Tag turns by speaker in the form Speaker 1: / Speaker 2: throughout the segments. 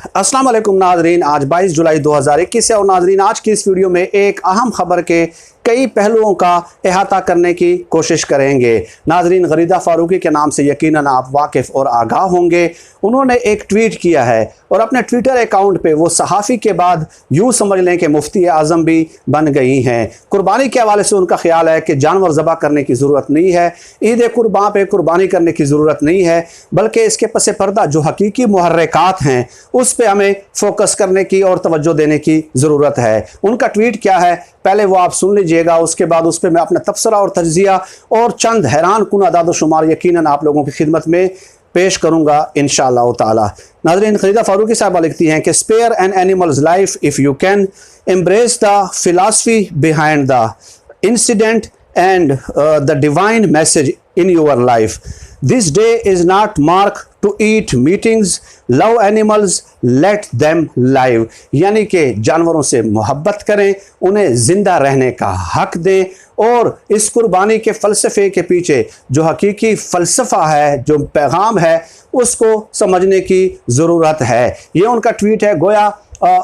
Speaker 1: अस्सलाम वालेकुम नाजरीन, आज 22 जुलाई 2021 है और नाजरीन आज की इस वीडियो में एक अहम खबर के कई पहलुओं का अहाता करने की कोशिश करेंगे। नाजरीन, गरीदा फारूकी के नाम से यकीनन आप वाकिफ़ और आगाह होंगे। उन्होंने एक ट्वीट किया है और अपने ट्विटर अकाउंट पे वो सहाफ़ी के बाद यूँ समझ लें कि मुफ्ती आज़म भी बन गई हैं। कुर्बानी के हवाले से उनका ख्याल है कि जानवर ज़बह करने की ज़रूरत नहीं है, ईद कुर्बान पे कुर्बानी करने की ज़रूरत नहीं है, बल्कि इसके पस पर्दा जो हकीकी मुहर्रिकात हैं उस पर हमें फोकस करने की और तवज्जो देने की ज़रूरत है। उनका ट्वीट क्या है पहले वो आप सुन लीजिएगा, उसके बाद उस पर मैं अपना तबसरा और तज्जिया और चंद हैरान कुन अदाद शुमार यकीनन आप लोगों की खिदमत में पेश करूँगा इंशाअल्लाह ताला। नाज़रीन, गरीदा फारूकी साहबा लिखती हैं कि spare an animal's life if you can, embrace the philosophy behind the incident and the divine message in your life. This day is not marked to eat meetings, love animals, let them live. यानी कि जानवरों से मोहब्बत करें, उन्हें जिंदा रहने का हक दें और इस कुर्बानी के फ़लसफ़े के पीछे जो हकीकी फ़लसफ़ा है, जो पैगाम है, उसको समझने की ज़रूरत है। ये उनका ट्वीट है। गोया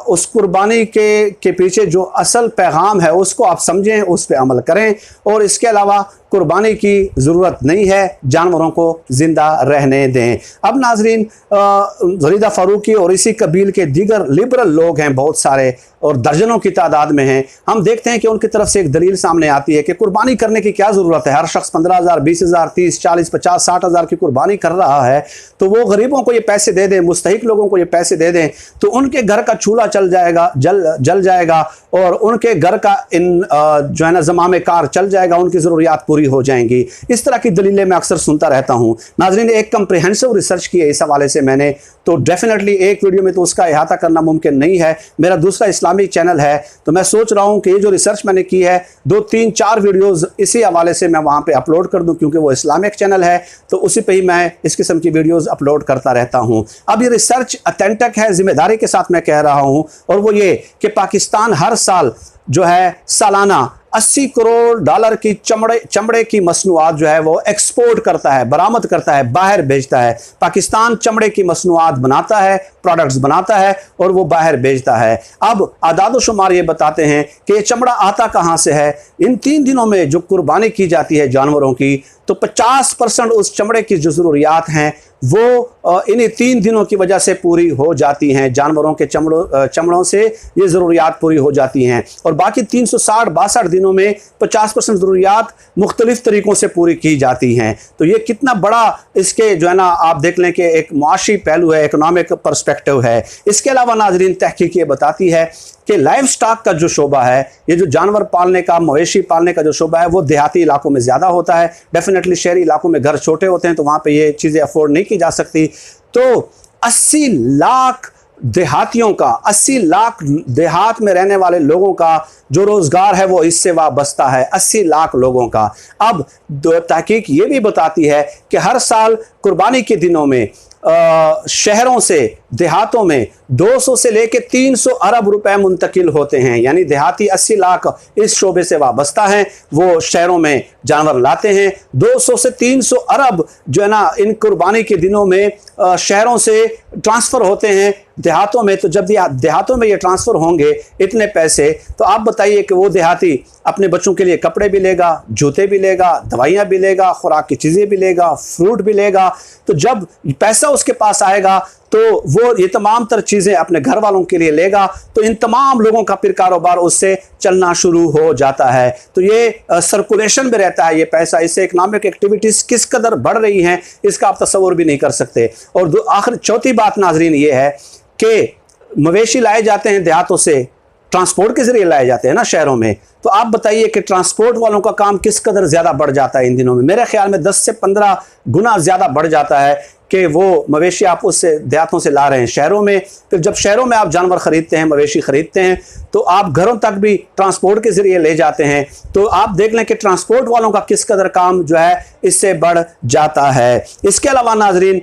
Speaker 1: उस कुर्बानी के पीछे जो असल पैगाम है उसको आप समझें, उस पर अमल करें और इसके अलावा कुर्बानी की ज़रूरत नहीं है, जानवरों को ज़िंदा रहने दें। अब नाजरीन, गरीदा फारूकी और इसी कबील के दीगर लिबरल लोग हैं, बहुत सारे और दर्जनों की तादाद में हैं। हम देखते हैं कि उनकी तरफ से एक दलील सामने आती है कि कुर्बानी करने की क्या ज़रूरत है। हर शख्स 15,000, 20,000, 30, 40, 50, 60,000 की कुर्बानी कर रहा है, तो वो गरीबों को ये पैसे दे दें, मुस्तहिक लोगों को ये पैसे दे दें, तो उनके घर का चूल्हा जल जाएगा और उनके घर का जो है ना ज़मामे कार चल जाएगा, उनकी ज़रूरियात पूरी हो जाएंगी। इस तरह की दलीलें मैं अक्सर सुनता रहता हूं। नाज़रीन, एक कंप्रिहेंसिव रिसर्च की है इस हवाले से मैंने, तो डेफिनेटली एक वीडियो में तो उसका अहाता करना मुमकिन नहीं है। मेरा दूसरा इस्लामिक चैनल है, तो मैं सोच रहा हूं कि ये जो रिसर्च मैंने की है 2, 3, 4 वीडियोज़ इसी हवाले से मैं वहां पे अपलोड कर दूं, क्योंकि वो इस्लामिक चैनल है तो उसी पे ही मैं इस किस्म की वीडियोज़ अपलोड करता रहता हूं। अब ये रिसर्च ऑथेंटिक है, जिम्मेदारी के साथ मैं कह रहा हूं, और वो ये कि पाकिस्तान हर साल जो है सालाना 80 करोड़ डॉलर की चमड़े की मसनूआत जो है वो एक्सपोर्ट करता है, बरामद करता है, बाहर भेजता है। पाकिस्तान चमड़े की मसनूआत बनाता है, प्रोडक्ट्स बनाता है और वो बाहर भेजता है। अब आदाद शुमार ये बताते हैं कि ये चमड़ा आता कहाँ से है। इन 3 दिनों में जो कुर्बानी की जाती है जानवरों की, तो 50% उस चमड़े की जो ज़रूरियात हैं वो इन्हीं 3 दिनों की वजह से पूरी हो जाती हैं। जानवरों के चमड़ों से ये ज़रूरियात पूरी हो जाती हैं और बाकी 360-62 दिनों में 50% ज़रूरियात मुख्तलिफ़ तरीक़ों से पूरी की जाती हैं। तो ये कितना बड़ा इसके जो है ना आप देख लें कि एक मुआशी पहलू है, इकोनॉमिक पर्सपेक्टिव है। इसके अलावा नाजरीन, तहकीक ये बताती है कि लाइफ स्टॉक का जो शोबा है, ये जो जानवर पालने का, मवेशी पालने का जो शोबा है, वो देहाती इलाकों में ज़्यादा होता है। डेफिनेटली शहरी इलाकों में घर छोटे होते हैं तो वहाँ पे ये चीज़ें अफोर्ड नहीं की जा सकती। तो 80 लाख देहातियों का, 80 लाख देहात में रहने वाले लोगों का जो रोज़गार है वो इससे वाबस्ता है, 80 लाख लोगों का। अब तहकीक ये भी बताती है कि हर साल कुर्बानी के दिनों में शहरों से देहातों में 200 से लेके 300 अरब रुपए मुंतकिल होते हैं। यानी देहाती 80 लाख इस शोबे से वाबस्ता हैं, वो शहरों में जानवर लाते हैं। 200 से 300 अरब जो है ना इन कुर्बानी के दिनों में शहरों से ट्रांसफ़र होते हैं देहातों में। तो जब देहातों में ये ट्रांसफ़र होंगे इतने पैसे, तो आप बताइए कि वो देहाती अपने बच्चों के लिए कपड़े भी लेगा, जूते भी लेगा, दवाइयाँ भी लेगा, खुराक की चीज़ें भी लेगा, फ्रूट भी लेगा। तो जब पैसा उसके पास आएगा तो वो ये तमाम तर चीज़ें अपने घर वालों के लिए लेगा, तो इन तमाम लोगों का फिर कारोबार उससे चलना शुरू हो जाता है। तो ये सर्कुलेशन में रहता है ये पैसा। इससे इकनॉमिक एक्टिविटीज़ किस कदर बढ़ रही हैं इसका आप तस्वुर भी नहीं कर सकते। और आखिर चौथी बात नाजरीन ये है कि मवेशी लाए जाते हैं देहातों से, ट्रांसपोर्ट के ज़रिए लाए जाते हैं ना शहरों में। तो आप बताइए कि ट्रांसपोर्ट वालों का काम किस कदर ज़्यादा बढ़ जाता है इन दिनों में। मेरे ख्याल में 10 से 15 गुना ज़्यादा बढ़ जाता है कि वो मवेशी आप उससे देहातों से ला रहे हैं शहरों में। फिर जब शहरों में आप जानवर ख़रीदते हैं, मवेशी ख़रीदते हैं, तो आप घरों तक भी ट्रांसपोर्ट के ज़रिए ले जाते हैं। तो आप देख लें कि ट्रांसपोर्ट वालों का किस कदर काम जो है इससे बढ़ जाता है। इसके अलावा नाजरीन,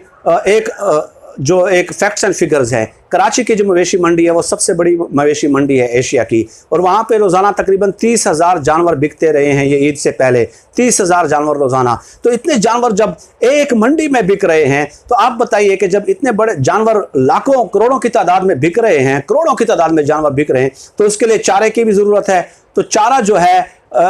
Speaker 1: एक जो एक फैक्ट्स एंड फिगर्स है, कराची की जो मवेशी मंडी है वो सबसे बड़ी मवेशी मंडी है एशिया की, और वहाँ पे रोज़ाना तकरीबन 30,000 जानवर बिकते रहे हैं ये ईद से पहले, 30,000 जानवर रोज़ाना। तो इतने जानवर जब एक मंडी में बिक रहे हैं, तो आप बताइए कि जब इतने बड़े जानवर लाखों करोड़ों की तादाद में बिक रहे हैं, करोड़ों की तादाद में जानवर बिक रहे हैं, तो उसके लिए चारे की भी ज़रूरत है। तो चारा जो है,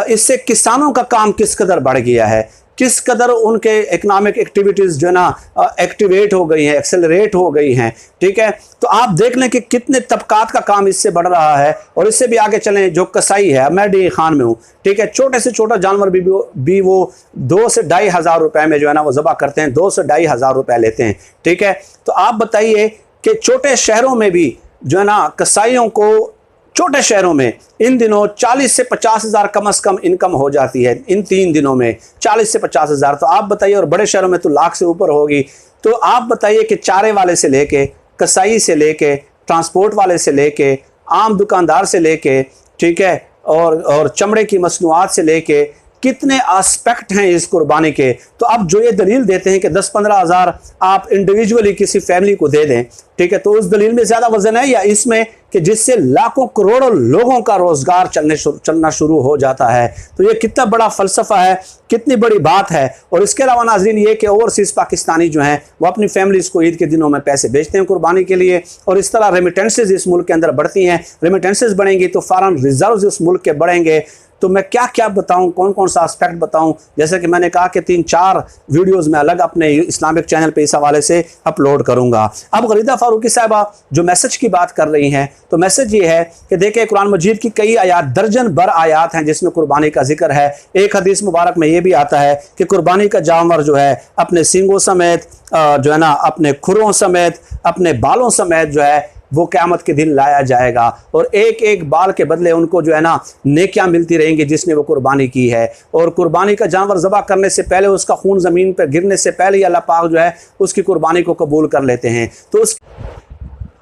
Speaker 1: इससे किसानों का काम किस कदर बढ़ गया है, किस कदर उनके इकोनॉमिक एक्टिविटीज़ जो है ना एक्टिवेट हो गई हैं, एक्सेलरेट हो गई हैं, ठीक है। तो आप देख लें कि कितने तबकात का काम इससे बढ़ रहा है। और इससे भी आगे चलें, जो कसाई है, मैं डी खान में हूँ, ठीक है, छोटे से छोटा जानवर भी वो 2 से 2.5 हज़ार रुपए में जो है ना वो ज़बह करते हैं, 2 से 2.5 हज़ार रुपए लेते हैं, ठीक है। तो आप बताइए कि छोटे शहरों में भी जो है ना कसाईयों को, छोटे शहरों में इन दिनों 40 से 50 हज़ार कम से कम इनकम हो जाती है इन 3 दिनों में, 40 से 50 हज़ार। तो आप बताइए, और बड़े शहरों में तो लाख से ऊपर होगी। तो आप बताइए कि चारे वाले से लेके, कसाई से लेके, ट्रांसपोर्ट वाले से लेके, आम दुकानदार से लेके, ठीक है, और चमड़े की मसनूआत से लेके, कितने एस्पेक्ट हैं इस कुर्बानी के। तो अब जो ये दलील देते हैं कि 10-15 हज़ार आप इंडिविजुअली किसी फैमिली को दे दें, ठीक है, तो उस दलील में ज़्यादा वजन है या इसमें कि जिससे लाखों करोड़ों लोगों का रोज़गार चलना शुरू हो जाता है। तो ये कितना बड़ा फ़लसफ़ा है, कितनी बड़ी बात है। और इसके अलावा नाज़रीन ये कि ओवरसीज़ पाकिस्तानी जो हैं वो अपनी फैमिलीज़ को ईद के दिनों में पैसे भेजते हैं कुर्बानी के लिए, और इस तरह रेमिटेंसेज इस मुल्क के अंदर बढ़ती हैं। रेमिटेंसेज बढ़ेंगी तो फ़ौरन रिजर्व इस मुल्क के बढ़ेंगे। तो मैं क्या क्या बताऊं, कौन कौन सा एस्पेक्ट बताऊं, जैसे कि मैंने कहा कि 3-4 वीडियोस में अलग अपने इस्लामिक चैनल पे इस हवाले से अपलोड करूंगा। अब गरीदा फारूकी साहिबा जो मैसेज की बात कर रही हैं, तो मैसेज ये है कि देखिए कुरान मजीद की कई आयात, दर्जन भर आयात हैं जिसमें कुर्बानी का जिक्र है। एक हदीस मुबारक में ये भी आता है कि कुर्बानी का जानवर जो है अपने सींगों समेत, जो है ना अपने खुरों समेत, अपने बालों समेत जो है वो क़यामत के दिन लाया जाएगा, और एक एक बाल के बदले उनको जो है ना नेकियां मिलती रहेंगी जिसने वो कुर्बानी की है। और कुर्बानी का जानवर ज़बह करने से पहले, उसका खून ज़मीन पर गिरने से पहले ही अल्लाह पाक जो है उसकी कुर्बानी को कबूल कर लेते हैं। तो उस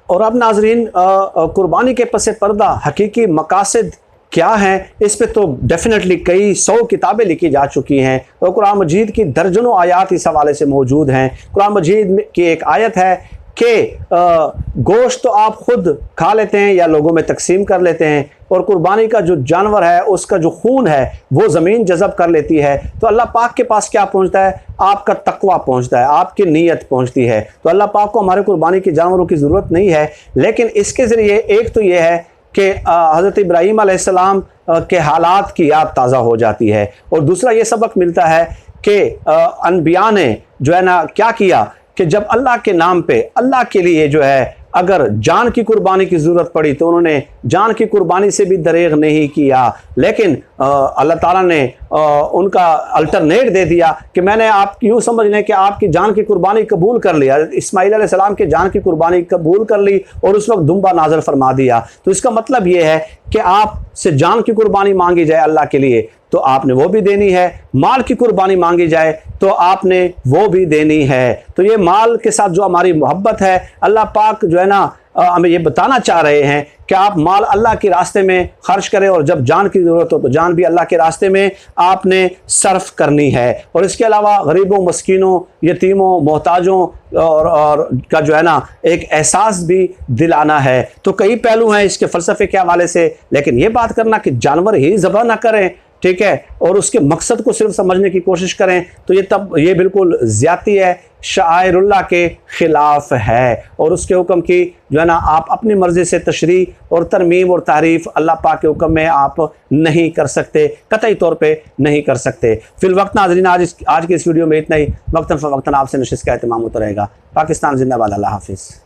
Speaker 1: और अब नाजरीन, कुर्बानी के पस पर्दा हकीकी मकासद क्या हैं, इस पे तो डेफिनेटली कई 100 किताबें लिखी जा चुकी हैं, और कुरान मजीद की दर्जनों आयात इस हवाले से मौजूद हैं। कुरान मजीद की एक आयत है कि गोश्त तो आप खुद खा लेते हैं या लोगों में तकसीम कर लेते हैं, और कुर्बानी का जो जानवर है उसका जो खून है वो ज़मीन जज़ब कर लेती है। तो अल्लाह पाक के पास क्या पहुंचता है? आपका तकवा पहुंचता है, आपकी नीयत पहुंचती है। तो अल्लाह पाक को हमारे कुर्बानी के जानवरों की ज़रूरत नहीं है, लेकिन इसके ज़रिए एक तो ये है कि हज़रत इब्राहीम अलैहिस्सलाम के हालात की याद ताज़ा हो जाती है, और दूसरा ये सबक मिलता है कि अनबिया ने जो है ना क्या किया कि जब अल्लाह के नाम पे, अल्लाह के लिए जो है अगर जान की कुर्बानी की ज़रूरत पड़ी तो उन्होंने जान की कुर्बानी से भी दरेग नहीं किया, लेकिन अल्लाह ताला ने उनका अल्टरनेट दे दिया कि मैंने आप यूँ समझ लें कि आपकी जान की कुर्बानी कबूल कर लिया। इस्माइल अलैहिस्सलाम की जान की कुर्बानी कबूल कर ली और उस वक्त दुम्बा नाज़िल फरमा दिया। तो इसका मतलब ये है कि आपसे जान की कुर्बानी मांगी जाए अल्लाह के लिए तो आपने वो भी देनी है, माल की कुर्बानी मांगी जाए तो आपने वो भी देनी है। तो ये माल के साथ जो हमारी मोहब्बत है, अल्लाह पाक जो है ना हमें ये बताना चाह रहे हैं कि आप माल अल्लाह के रास्ते में खर्च करें, और जब जान की ज़रूरत हो तो जान भी अल्लाह के रास्ते में आपने सर्फ करनी है। और इसके अलावा गरीबों, मस्कीनों, यतीमों, मोहताजों और का जो है ना एक एहसास भी दिलाना है। तो कई पहलू हैं इसके फ़लसफ़े के हवाले से, लेकिन ये बात करना कि जानवर ही ज़बह ना करें, ठीक है, और उसके मकसद को सिर्फ समझने की कोशिश करें, तो ये बिल्कुल ज़्यादती है, शाइरुल्लाह के ख़िलाफ़ है। और उसके हुक्म की जो है ना आप अपनी मर्ज़ी से तशरीह और तरमीम और तारीफ़ अल्लाह पाक के हुक्म में आप नहीं कर सकते, कतई तौर पे नहीं कर सकते। फिल वक्त नाज़रीन, आज की इस वीडियो में इतना ही। वक्तन फ़वक्तन आपसे नशिस्त का एहतमाम होता रहेगा। पाकिस्तान जिंदाबाद। अल्लाह हाफ़िज़।